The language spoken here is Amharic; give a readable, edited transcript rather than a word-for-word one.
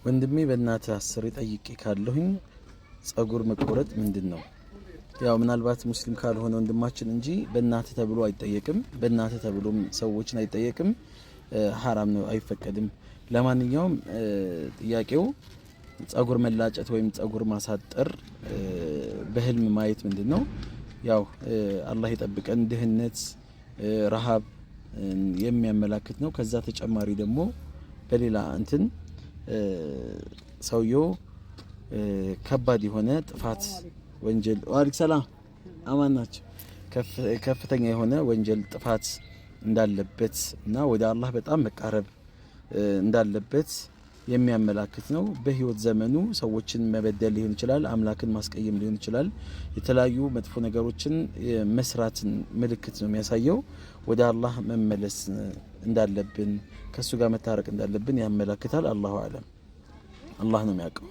ወንድሜ በእናትህ አስር ጠይቄ ካለሁኝ ጸጉር መቆረጥ ምንድነው? ያው ምናልባት ሙስሊም ካልሆነ ወንድማችን እንጂ በእናትህ ተብሎ አይጠየቅም። በእናትህ ተብሎም ሰዎችን አይጠየቅም። ሐራም ነው፣ አይፈቀድም። ለማንኛውም ጥያቄው ጸጉር መላጨት ወይም ጸጉር ማሳጠር በህልም ማየት ምንድነው? ያው አላህ ይጠብቀን፣ ድህነት፣ ረሃብ የሚያመላክት ነው። ከዛ ተጨማሪ ደግሞ በሌላ እንትን ሰውየው ከባድ የሆነ ጥፋት ወንጀል ወአለይኩም ሰላም አማን ናቸው ከፍተኛ የሆነ ወንጀል ጥፋት እንዳለበት እና ወደ አላህ በጣም መቃረብ እንዳለበት የሚያመላክት ነው። በህይወት ዘመኑ ሰዎችን መበደል ሊሆን ይችላል፣ አምላክን ማስቀየም ሊሆን ይችላል፣ የተለያዩ መጥፎ ነገሮችን መስራትን ምልክት ነው የሚያሳየው። ወደ አላህ መመለስ እንዳለብን ከሱ ጋር መታረቅ እንዳለብን ያመላክታል። አላሁ አለም፣ አላህ ነው የሚያውቀው።